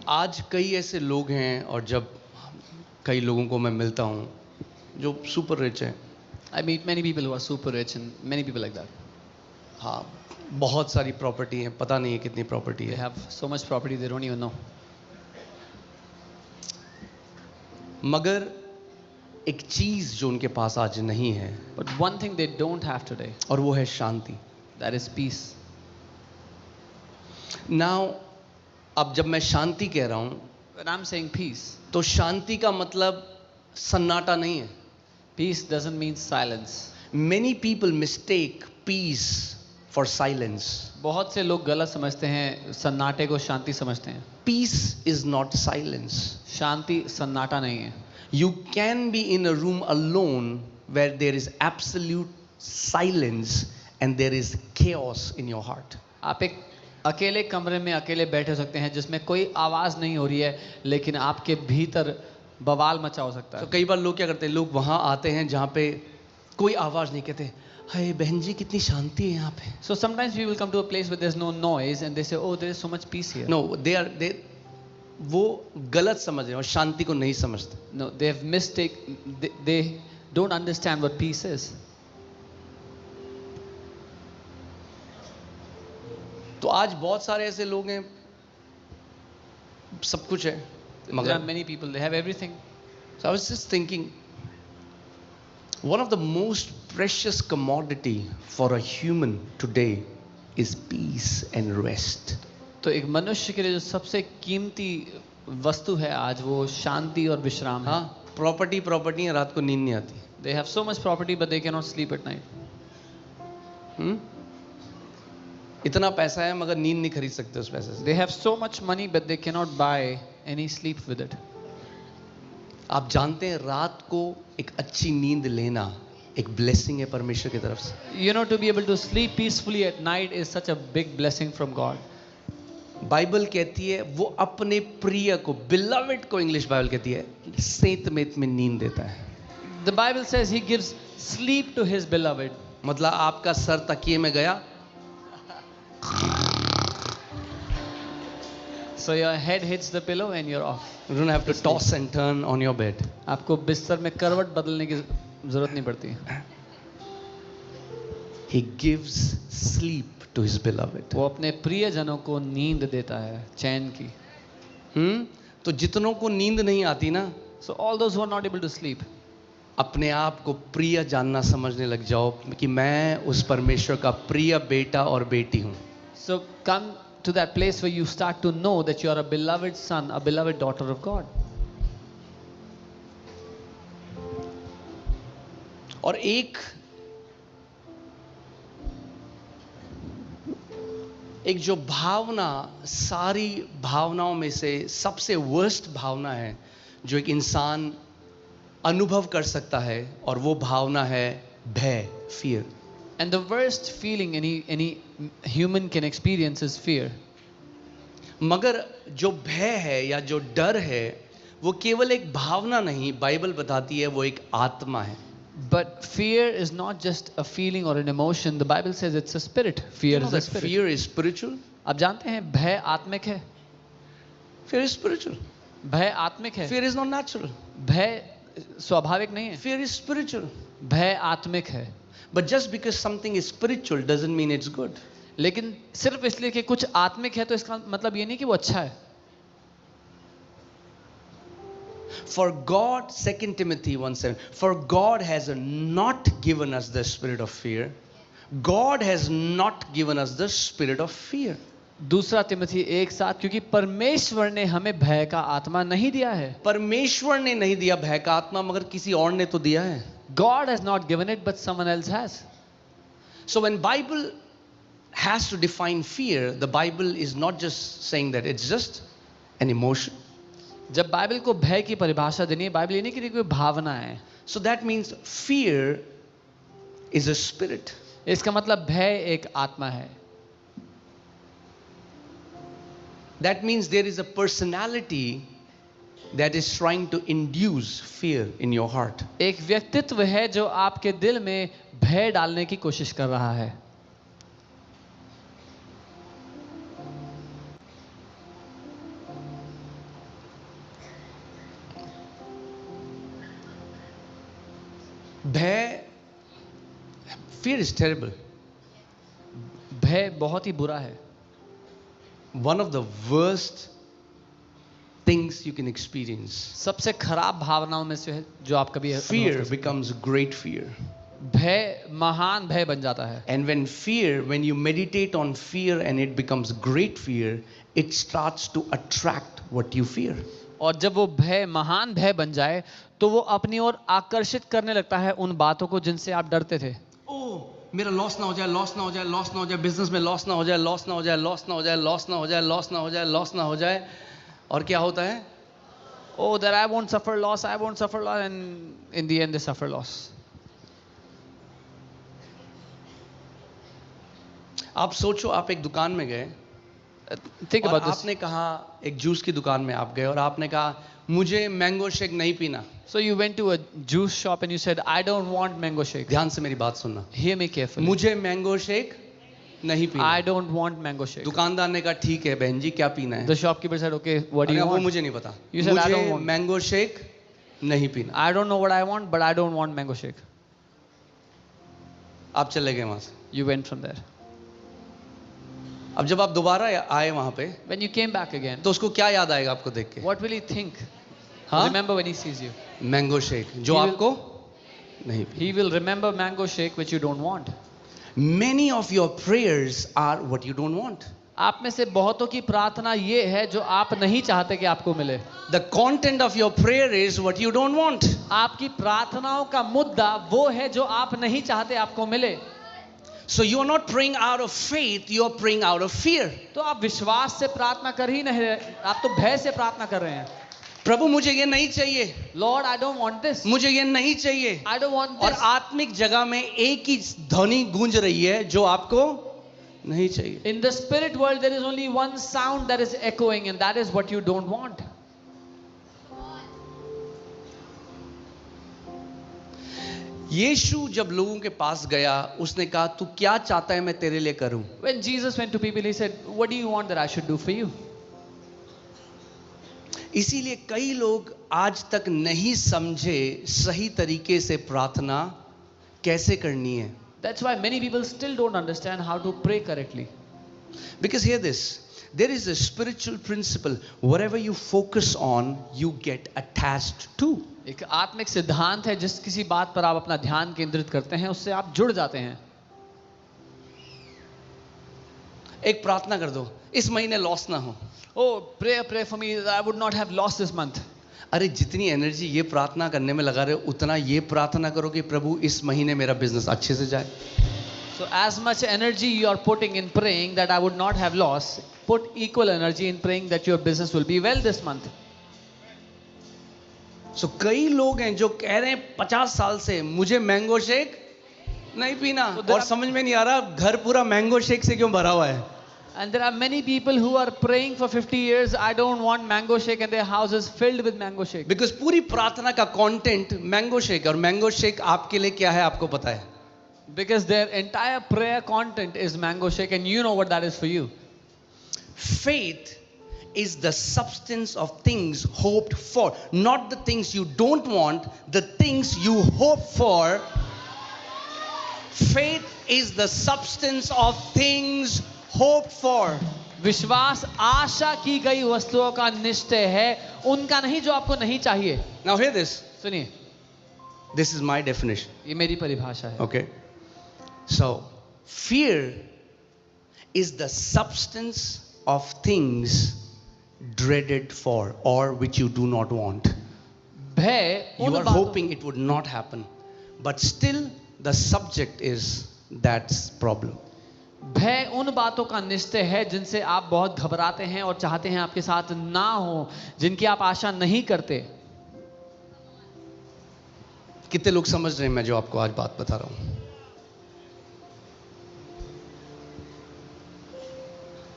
आज कई ऐसे लोग हैं और जब कई लोगों को मैं मिलता हूँ जो सुपर रिच हैं, I meet many people who are super rich and many people like that. हाँ, बहुत सारी प्रॉपर्टी है, पता नहीं है कितनी प्रॉपर्टी They है, have so much property they don't even know. मगर एक चीज जो उनके पास आज नहीं है But one thing they don't have today, और वो है शांति. that is peace. नाउ अब जब मैं शांति कह रहा हूँ When I'm saying peace, तो शांति का मतलब सन्नाटा नहीं है. peace doesn't mean silence. Many people mistake peace for silence. बहुत से लोग गलत समझते हैं, सन्नाटे को शांति समझते हैं. Peace is not silence. शांति सन्नाटा नहीं है. You can be in a room alone where there is absolute silence and there is chaos in your heart. आप एक अकेले कमरे में अकेले बैठे हो सकते हैं जिसमें कोई आवाज नहीं हो रही है, लेकिन आपके भीतर बवाल मचा हो सकता है. तो कई बार लोग क्या करते हैं, लोग वहां आते हैं जहां पे कोई आवाज नहीं, कहते हाय बहन जी कितनी शांति है यहाँ पे. So sometimes we will come to a place where there's no noise and they say, oh, there is so much peace here. No, they वो गलत समझ रहे हैं और शांति को नहीं समझते. No, they have they don't understand what peace is. तो आज बहुत सारे ऐसे लोग हैं, सब कुछ है, There are मगर many people, they have everything. So I was just thinking, one of the most precious commodity for a human today is peace and rest. तो एक मनुष्य के लिए जो सबसे कीमती वस्तु है आज, वो शांति और विश्राम है. हाँ, प्रॉपर्टी है, रात को नींद नहीं आती. They have so much property but they cannot sleep at night. इतना पैसा है मगर नींद नहीं खरीद सकते उस पैसे से. They have so much money but they cannot buy any sleep with it. आप जानते हैं रात को एक अच्छी नींद लेना एक ब्लेसिंग है परमेश्वर की तरफ से. You know, to be able to sleep peacefully at night is such a big blessing from God. Bible कहती है वो अपने प्रिय को, बिलवेड को इंग्लिश बाइबल कहती है, सेंत में नींद देता है. The Bible says he gives sleep to his beloved. मतलब आपका सर तकिए में गया, So your head hits the pillow and you're off. you don't have to toss and turn on your bed. आपको बिस्तर में करवट बदलने की जरूरत नहीं पड़ती. He gives sleep to his beloved. वो अपने प्रियजनों को नींद देता है, चैन की. तो जितनों को नींद नहीं आती ना, So all those who are not able to sleep, अपने आप को प्रिय जानना समझने लग जाओ कि मैं उस परमेश्वर का प्रिय बेटा और बेटी हूं. so come to that place where you start to know that you are a beloved son, a beloved daughter of God. और एक जो भावना, सारी भावनाओं में से सबसे वर्स्ट भावना है जो एक इंसान अनुभव कर सकता है, और वो भावना है भय, fear. And the worst feeling any human can experience is fear. मगर जो भय है या जो डर है वो केवल एक भावना नहीं, बाइबल बताती है वो एक आत्मा है. But fear is not just a feeling or an emotion. The Bible says it's a spirit. Fear is a spirit. Fear is spiritual. आप जानते हैं भय आत्मिक है. Fear is spiritual. भय आत्मिक है. Fear is not natural. भय स्वाभाविक नहीं है. Fear is spiritual. भय आत्मिक है. But just because something is spiritual doesn't mean it's good. लेकिन सिर्फ इसलिए कि कुछ आत्मिक है तो इसका मतलब ये नहीं कि वो अच्छा है. For God, 2 Timothy 1:7, for God has not given us the spirit of fear. God has not given us the spirit of fear. दूसरा तिमोथी 1:7, क्योंकि परमेश्वर ने हमें भय का आत्मा नहीं दिया है. परमेश्वर ने नहीं दिया भय का आत्मा, मगर किसी और ने तो दिया है. God has not given it, but someone else has. So when Bible has to define fear, the Bible is not just saying that it's just an emotion. जब बाइबल को भय की परिभाषा देनी है, बाइबल ये नहीं कि कोई भावना है. So that means fear is a spirit. इसका मतलब भय एक आत्मा है. That means there is a personality that is trying to induce fear in your heart. एक व्यक्तित्व है जो आपके दिल में भय डालने की कोशिश कर रहा है. भय, fear is terrible. भय बहुत ही बुरा है. One of the worst things you can experience. सबसे खराब भावनाओं में से है जो आप कभी अनुभव Fear कर सकते becomes great fear. हैं. भय महान भय बन जाता है. And when you meditate on fear and it becomes great fear, it starts to attract what you fear. और जब वो भय महान भय बन जाए तो वो अपनी ओर आकर्षित करने लगता है उन बातों को जिनसे आप डरते थे. ओ मेरा लॉस ना हो जाए, लॉस ना हो जाए, लॉस ना हो जाए, बिजनेस में लॉस ना हो जाए, लॉस ना हो जाए, लॉस ना हो जाए, लॉस ना हो जाए, लॉस ना हो जाए, लॉस ना हो जाए. और क्या होता है? Oh, that I won't suffer loss, I won't suffer loss, and in the end they suffer loss. आप सोचो, आप एक दुकान में गए Think और about this. आपने कहा, एक जूस की दुकान में आप गए और आपने कहा मुझे मैंगो शेक नहीं पीना. So you went to a juice shop and you said, I don't want mango shake. ध्यान से मेरी बात सुनना. Hear me carefully. मुझे मैंगो शेक नहीं पीना. I don't want mango shake. दुकानदार ने कहा ठीक है बहन जी, क्या पीना है? The shopkeeper said, okay, what do you वो want? मुझे नहीं पता. You said, I don't मुझे want. मैंगो शेक नहीं पीना. I don't know what I want, but I don't want mango shake. आप चले गए वहां से. You went from there. अब जब आप दोबारा आए वहां पे, When you came back again, तो उसको क्या याद आएगा आपको देख के? what will he think? हाँ? Remember when he sees you. Mango shake जो He will- आपको नहीं पीना. He will remember mango shake which you don't want. Many of your prayers are what you don't want. आप में से बहुतों की प्रार्थना ये है जो आप नहीं चाहते कि आपको मिले. The content of your prayer is what you don't want. आपकी प्रार्थनाओं का मुद्दा वो है जो आप नहीं चाहते आपको मिले. So you are not praying out of faith, you are praying out of fear. तो आप विश्वास से प्रार्थना कर ही नहीं रहे, आप तो भय से प्रार्थना कर रहे हैं. प्रभु मुझे ये नहीं चाहिए, Lord, I don't want this. मुझे ये नहीं चाहिए. I don't want और this. आत्मिक जगह में एक ही ध्वनि गूंज रही है जो आपको नहीं चाहिए. In the spirit world, there is only one sound that is echoing, and that is what you don't want. यीशु जब लोगों के पास गया, उसने कहा तू क्या चाहता है मैं तेरे लिए करूं? When Jesus went to people, he said, what do you want that I should do for you? इसीलिए कई लोग आज तक नहीं समझे सही तरीके से प्रार्थना कैसे करनी है. That's why many people still don't understand how to pray correctly. Because hear this, there is a spiritual principle, whatever you focus on you get attached to. एक आत्मिक सिद्धांत है, जिस किसी बात पर आप अपना ध्यान केंद्रित करते हैं उससे आप जुड़ जाते हैं. एक प्रार्थना कर दो, इस महीने लॉस ना हो. Oh, pray for me that I would not have lost this month. अरे जितनी एनर्जी ये प्रार्थना करने में लगा रहे हो, उतना ये प्रार्थना करो कि प्रभु इस महीने मेरा बिजनेस अच्छे से जाए. So as much energy you are putting in praying that I would not have lost, put equal energy in praying that your business will be well this month. So कई लोग हैं जो कह रहे हैं 50 साल से मुझे मैंगो शेक नहीं पीना, और समझ में नहीं आ रहा घर पूरा मैंगो शेक से क्यों भरा हुआ है. And there are many people who are praying for 50 years, I don't want mango shake, and their house is filled with mango shake. Because पूरी प्रार्थना का कंटेंट मैंगो शेक, और मैंगो शेक आपके लिए क्या है आपको पता है. Because their entire prayer content is mango shake, and you know what that is for you. Faith is the substance of things hoped for, not the things you don't want, the things you hope for. Faith is the substance of things hoped for. विश्वास आशा की गई वस्तुओं का निश्चय है, उनका नहीं जो आपको नहीं चाहिए. Now hear this. सुनिए, This is my definition. ये मेरी परिभाषा है. Okay. So, fear is the substance of things dreaded for or which you do not want. भय You उन are बातों- hoping it would not happen, but still the subject is that's problem. भय उन बातों का निश्चय है जिनसे आप बहुत घबराते हैं और चाहते हैं आपके साथ ना हो, जिनकी आप आशा नहीं करते. कितने लोग समझ रहे हैं मैं जो आपको आज बात बता रहा हूं?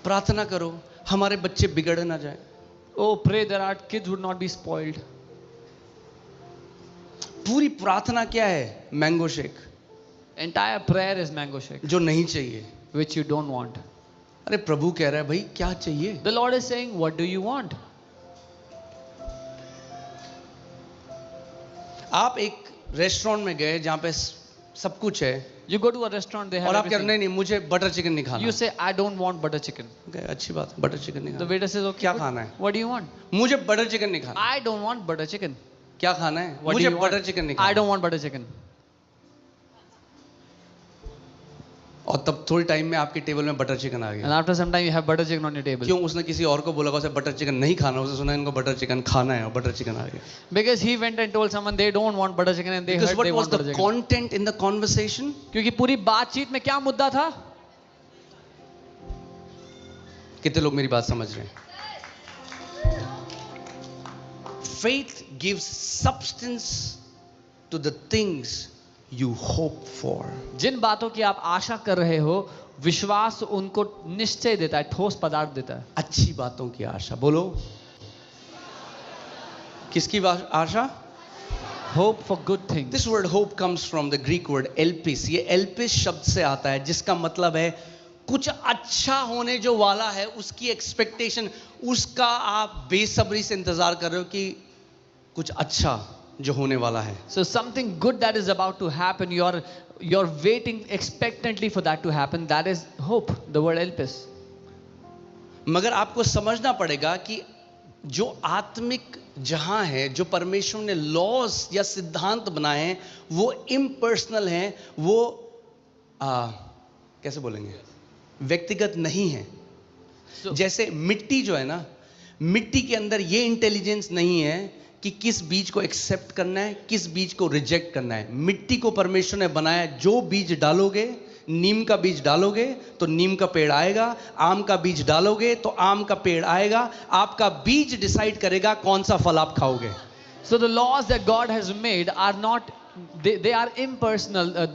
प्रार्थना करो हमारे बच्चे बिगड़ ना जाए. Oh, pray that our kids would not be spoiled. पूरी प्रार्थना क्या है? Mango shake Entire prayer is mango shake, जो नहीं चाहिए. which you don't want. अरे प्रभु कह रहा है भाई क्या चाहिए? The Lord is saying, what do you want? आप एक रेस्टोरेंट में गए जहाँ पे सब कुछ है You go to a restaurant, they have और आप कह रहे everything. नहीं मुझे बटर चिकन नहीं खाना। You say, I don't want butter chicken. Okay, अच्छी बात, बटर चिकन नहीं The खाना। waiter says, okay, क्या good. खाना है? What do you want? मुझे बटर चिकन नहीं खाना। I don't want butter chicken. क्या खाना है? What do मुझे you want? बटर चिकन नहीं I खाना। don't want butter chicken. और तब थोड़ी टाइम में आपके टेबल में बटर चिकन आ And गया। after some time, you have butter chicken on your table. क्यों? उसने किसी और को बोला होगा उसे बटर चिकन नहीं खाना, उसने सुना इनको बटर चिकन खाना है और बटर चिकन आ गया। Because he went and told someone they don't want butter chicken and they Because heard what they was want the butter chicken. content in the conversation? क्योंकि पूरी बातचीत में क्या मुद्दा था? कितने लोग मेरी बात समझ रहे हैं? Faith gives substance to the things you hope for. जिन बातों की आप आशा कर रहे हो, विश्वास उनको निश्चय देता है, ठोस पदार्थ देता है। अच्छी बातों की आशा। बोलो, किसकी आशा? Hope for good things. This word hope comes from the Greek word elpis. ये elpis शब्द से आता है जिसका मतलब है कुछ अच्छा होने जो वाला है, उसकी एक्सपेक्टेशन, उसका आप बेसब्री से इंतजार कर रहे हो कि कुछ अच्छा जो होने वाला है। So something good that is about to happen, you're waiting expectantly for that to happen. That is hope. The word elpis. मगर आपको समझना पड़ेगा कि जो आत्मिक जहां है, जो परमेश्वर ने लॉज या सिद्धांत बनाए हैं, वो इम्पर्सनल हैं, वो कैसे बोलेंगे, व्यक्तिगत नहीं है। So, जैसे मिट्टी जो है ना, मिट्टी के अंदर ये इंटेलिजेंस नहीं है कि किस बीज को एक्सेप्ट करना है, किस बीज को रिजेक्ट करना है। मिट्टी को परमेश्वर ने बनाया, जो बीज डालोगे, नीम का बीज डालोगे तो नीम का पेड़ आएगा, आम का बीज डालोगे तो आम का पेड़ आएगा। आपका बीज डिसाइड करेगा कौन सा फल आप खाओगे। so the laws that God has made are not, they are impersonal.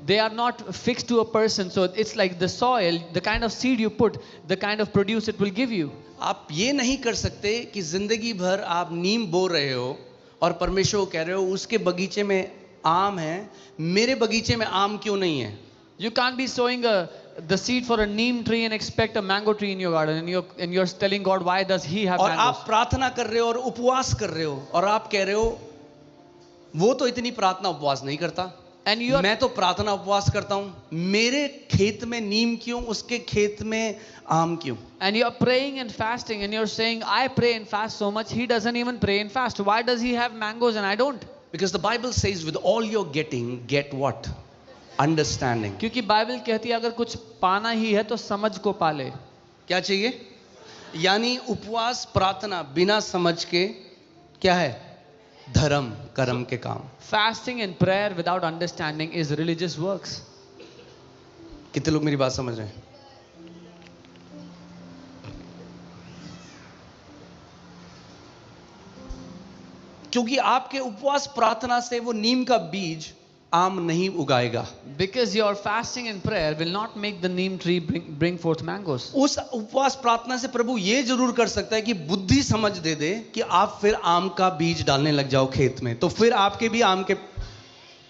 They are not fixed to a person. So it's like the soil, the kind of seed you put, the kind of produce it will give you. आप ये नहीं कर सकते कि जिंदगी भर आप नीम बो रहे हो और परमेश्वर को कह रहे हो उसके बगीचे में आम है, मेरे बगीचे में आम क्यों नहीं है। You can't be sowing the seed for a neem tree and expect a mango tree in your garden, and you're telling God, why does He have और mangoes? आप प्रार्थना कर रहे हो और उपवास कर रहे हो और आप कह रहे हो वो तो इतनी प्रार्थना उपवास नहीं करता, And you are, मैं तो प्रार्थना उपवास करता हूं, मेरे खेत में नीम क्यों, उसके खेत में आम क्यों। and you're praying and fasting, and you're saying, I pray and fast so much. He doesn't even pray and fast. Why does he have mangoes and I don't? Because the Bible says with all you're getting, get what? Understanding. क्योंकि Bible कहती है अगर कुछ पाना ही है तो समझ को पाले। क्या चाहिए? यानी उपवास प्रार्थना बिना समझ के क्या है? धर्म कर्म के काम। Fasting and prayer without understanding is religious works. कितने लोग मेरी बात समझ रहे हैं? क्योंकि आपके उपवास प्रार्थना से वो नीम का बीज आम नहीं उगाएगा। Because your fasting and prayer will not make the neem tree bring forth mangoes. उस उपवास प्रार्थना से प्रभु ये जरूर कर सकता है कि बुद्धि समझ दे दे कि आप फिर आम का बीज डालने लग जाओ खेत में, तो फिर आपके भी आम के।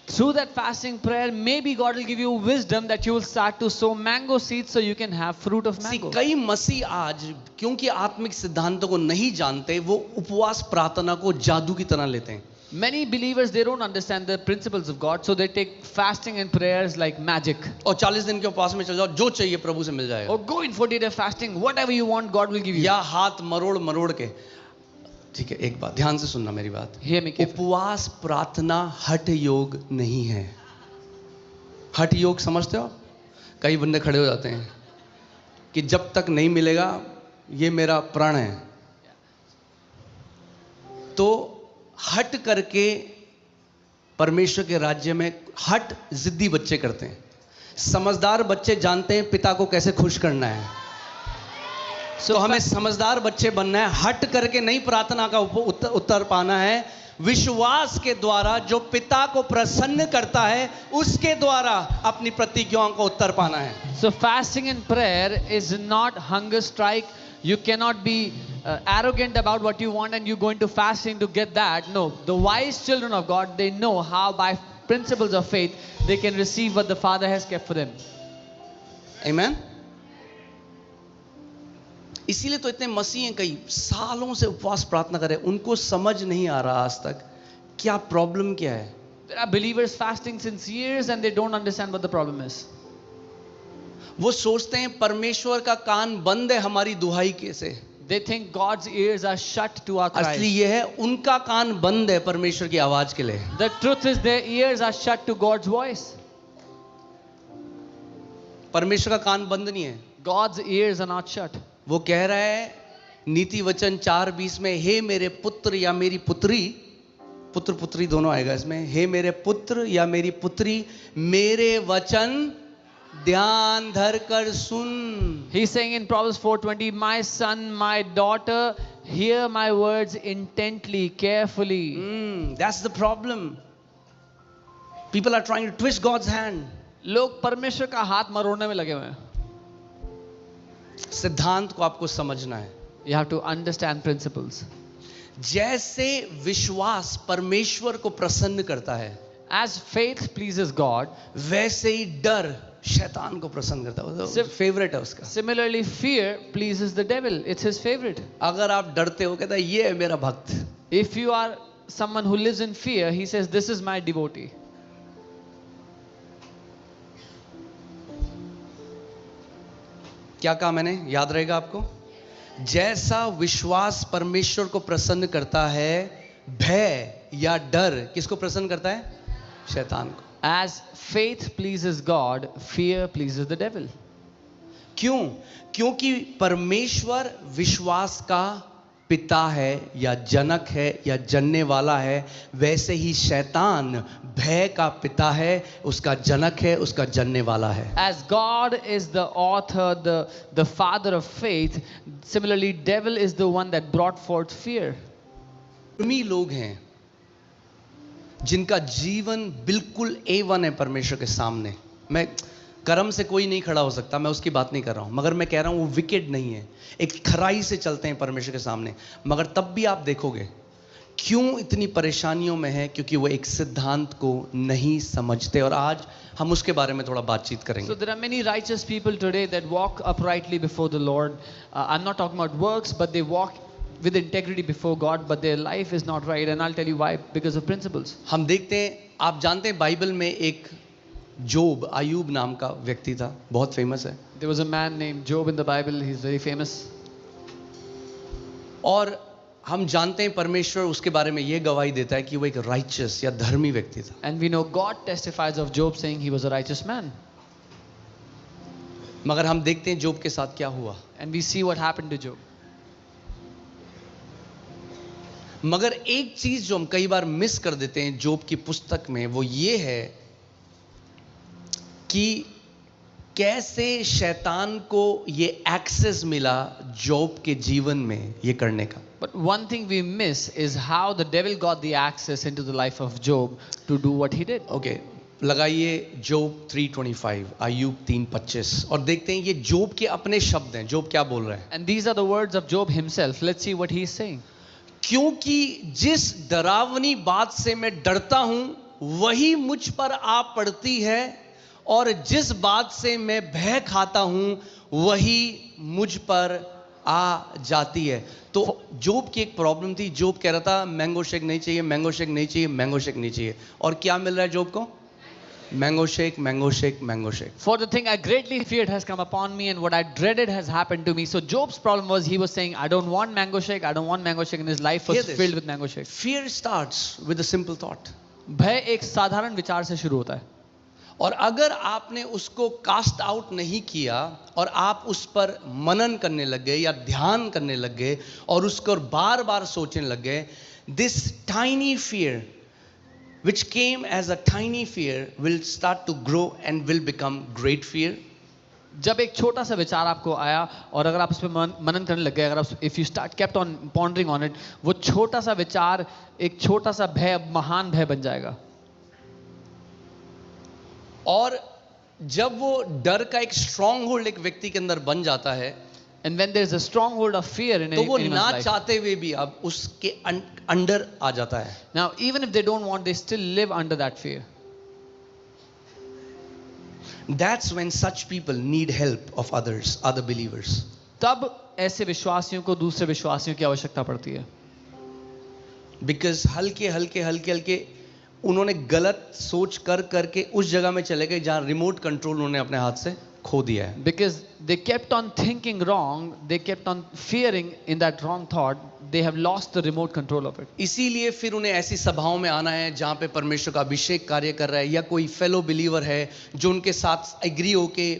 Through that fasting prayer, maybe God will give you wisdom that you will start to sow mango seeds so you can have fruit of mango. कई मसीह आज क्योंकि आत्मिक सिद्धांतों को नहीं जानते, वो उपवास प्रार्थना को जादू की तरह लेते हैं। Many believers, they don't understand the principles of God, so they take fasting and prayers like magic. और 40 दिन के उपवास में चल जाओ, जो चाहिए प्रभु से मिल जाएगा। Or go in 40-day fasting, whatever you want, God will give you. या हाथ मरोड़ मरोड़ के। ठीक है, एक बात ध्यान से सुनना मेरी बात। Hear me carefully. उपवास प्रार्थना हठ योग नहीं है। हठ योग समझते हो? कई बंदे खड़े हो जाते हैं कि जब तक नहीं मिलेगा ये मेरा प्रण है, तो हट करके परमेश्वर के राज्य में हट जिद्दी बच्चे करते हैं। समझदार बच्चे जानते हैं पिता को कैसे खुश करना है। तो हमें समझदार बच्चे बनना है, हट करके नहीं प्रार्थना का उत्तर पाना है, विश्वास के द्वारा जो पिता को प्रसन्न करता है उसके द्वारा अपनी प्रतिज्ञाओं को उत्तर पाना है। So fasting and prayer is not hunger strike. You cannot be arrogant about what you want and you go into fasting to get that. No, the wise children of God, they know how by principles of faith they can receive what the Father has kept for them. Amen. इसीलिए तो इतने मसीह हैं, कई सालों से उपवास प्रार्थना कर रहे हैं, उनको समझ नहीं आ रहा आज तक क्या प्रॉब्लम क्या है। There are believers fasting since years and they don't understand what the problem is. वो सोचते हैं परमेश्वर का कान बंद है हमारी दुहाई के से। They think God's ears are shut to our असली cries. ये है उनका कान बंद है परमेश्वर की आवाज के लिए। The truth is their ears are shut to God's voice. परमेश्वर का कान बंद नहीं है। God's ears are not shut. वो कह रहा है नीति वचन 4:20 में, हे मेरे पुत्र या मेरी पुत्री, पुत्र पुत्री दोनों आएगा इसमें, हे मेरे पुत्र या मेरी पुत्री, मेरे वचन ध्यान धर कर सुन। He's saying in Proverbs 4:20, my son, my daughter, hear my words intently, carefully. That's the problem. People are trying to twist God's hand. लोग परमेश्वर का हाथ मरोड़ने में लगे हुए हैं. सिद्धांत को आपको समझना है। You have to understand principles. जैसे विश्वास परमेश्वर को प्रसन्न करता है, As faith pleases God, वैसे ही डर शैतान को प्रसन्न करता है। फेवरेट है उसका। similarly fear pleases the devil. It's his favorite. अगर आप डरते हो, कहता है ये है मेरा भक्त। If you are someone who lives in fear, he says, this is my devotee. क्या कहा मैंने, याद रहेगा आपको? जैसा विश्वास परमेश्वर को प्रसन्न करता है, भय या डर किसको प्रसन्न करता है? शैतान को। As faith pleases God, fear pleases the devil. क्यों? क्योंकि परमेश्वर विश्वास का पिता है या जनक है या जनने वाला है, वैसे ही शैतान भय का पिता है, उसका जनक है, उसका जनने वाला है। As God is the author, the father of faith, similarly devil is the one that brought forth fear. उन्हीं लोग हैं जिनका जीवन बिल्कुल A1 है परमेश्वर के सामने। मैं कर्म से कोई नहीं खड़ा हो सकता, मैं उसकी बात नहीं कर रहा हूं, मगर मैं कह रहा हूं वो विकेट नहीं है, एक खराई से चलते हैं परमेश्वर के सामने। मगर तब भी आप देखोगे क्यों इतनी परेशानियों में है, क्योंकि वो एक सिद्धांत को नहीं समझते, और आज हम उसके बारे में थोड़ा बातचीत करेंगे। So there are many righteous people today that walk uprightly before the Lord. I'm not talking about works, but they walk with integrity before God, but their life is not right, and I'll tell you why, because of principles. हम देखते हैं, आप जानते हैं Bible में एक जोब, अयूब नाम का व्यक्ति था, बहुत फेमस है। There was a man named Job in the Bible. He's very famous. और हम जानते हैं परमेश्वर उसके बारे में ये गवाही देता है कि वो एक राइचस या धर्मी व्यक्ति था। And we know God testifies of Job saying he was a righteous man. मगर हम देखते हैं जोब के साथ क्या हुआ। And we see what happened to Job. मगर एक चीज जो हम कई बार मिस कर देते हैं जोब की पुस्तक में, वो ये है कि कैसे शैतान को ये एक्सेस मिला जोब के जीवन में ये करने का। But one thing we miss is how the devil got the access into the life of Job to do what he did. Okay, लगाइए जोब 3:25, अय्यूब 3:25, और देखते हैं ये जोब के अपने शब्द हैं। जोब क्या बोल रहा है? And these are the words of Job himself. Let's see what he is saying. क्योंकि जिस डरावनी बात से मैं डरता हूं वही मुझ पर आ पड़ती है, और जिस बात से मैं भय खाता हूं वही मुझ पर आ जाती है। तो जोब की एक प्रॉब्लम थी। जोब कह रहा था मैंगो शेक नहीं चाहिए, मैंगो शेक नहीं चाहिए, मैंगो शेक नहीं चाहिए, और क्या मिल रहा है जोब को? Mango shake, mango shake, mango shake. For the thing I greatly feared has come upon me, and what I dreaded has happened to me. So Job's problem was he was saying, I don't want mango shake, I don't want mango shake, and his life was Hear this. filled with mango shake. Fear starts with a simple thought. भय एक साधारण विचार से शुरू होता है, और अगर आपने उसको कास्ट आउट नहीं किया और आप उस पर मनन करने लग गए या ध्यान करने लग गए और उसको बार बार सोचने लग गए, this tiny fear which came as a tiny fear will start to grow and will become great fear. जब एक छोटा सा विचार आपको आया और अगर आप उस पर मनन करने लग गए, अगर आप if you start kept on pondering on it, वो छोटा सा विचार एक छोटा सा भय महान भय बन जाएगा। और जब वो डर का एक स्ट्रॉन्ग होल्ड एक व्यक्ति के अंदर बन जाता है, And when there is a stronghold of fear in तो वो anyone's ना life, चाहते हुए भी अब उसके अंडर आ जाता है। now even if they don't want, they still live under that fear. That's when such people need help of others, other believers. तब ऐसे विश्वासियों को दूसरे विश्वासियों की आवश्यकता पड़ती है। Because हल्के हल्के उन्होंने गलत सोच कर करके उस जगह में चले गए जहां रिमोट कंट्रोल उन्होंने अपने हाथ से खो दिया है. Because they kept on thinking wrong, they kept on fearing in that wrong thought, they have lost the remote control of it. इसीलिए फिर उन्हें ऐसी सभाओं में आना है जहां पे परमेश्वर का अभिषेक कार्य कर रहा है, या कोई फेलो बिलीवर है जो उनके साथ एग्री होके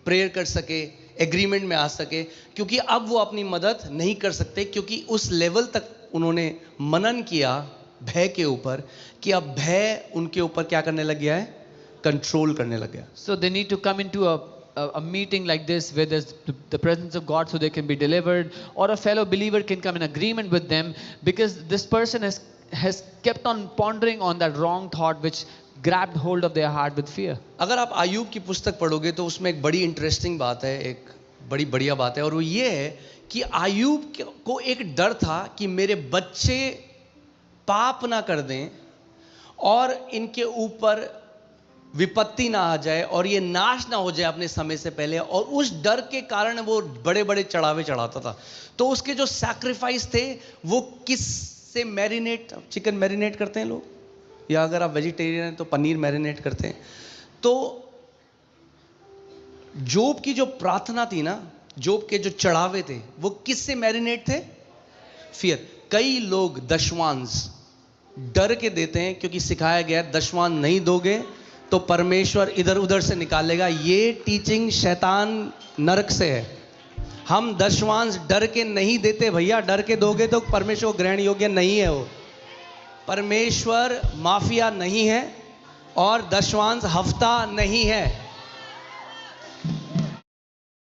प्रेयर कर सके, एग्रीमेंट में आ सके, क्योंकि अब वो अपनी मदद नहीं कर सकते, क्योंकि उस लेवल तक उन्होंने मनन किया भय के ऊपर कि अब भय उनके ऊपर क्या करने लग गया है, कंट्रोल करने लग गया. So they need to come into a meeting like this where there's the presence of God so they can be delivered, or a fellow believer can come in agreement with them, because this person has kept on pondering on that wrong thought which grabbed hold of their heart with fear. अगर आप आयूब की पुस्तक पढ़ोगे तो उसमें एक बड़ी interesting बात है, एक बड़ी बढ़िया बात है, और वो ये है कि आयूब को एक डर था कि मेरे बच्चे पाप ना कर दें और इनके ऊपर विपत्ति ना आ जाए और ये नाश ना हो जाए अपने समय से पहले, और उस डर के कारण वो बड़े बड़े चढ़ावे चढ़ाता था. तो उसके जो सैक्रिफाइस थे वो किस से मैरिनेट, चिकन मैरिनेट करते हैं लोग, या अगर आप वेजिटेरियन हैं तो पनीर मैरिनेट करते हैं. तो जोब की जो प्रार्थना थी ना, जोब के जो चढ़ावे थे वो किस से मैरिनेट थे, फियर. कई लोग दशवांश डर के देते हैं, क्योंकि सिखाया गया है दशवांश नहीं दोगे तो परमेश्वर इधर उधर से निकालेगा. ये टीचिंग शैतान नरक से है. हम दशवांश डर के नहीं देते भैया, डर के दोगे तो परमेश्वर को ग्रहण योग्य नहीं है. वो परमेश्वर माफिया नहीं है और दशवांश हफ्ता नहीं है.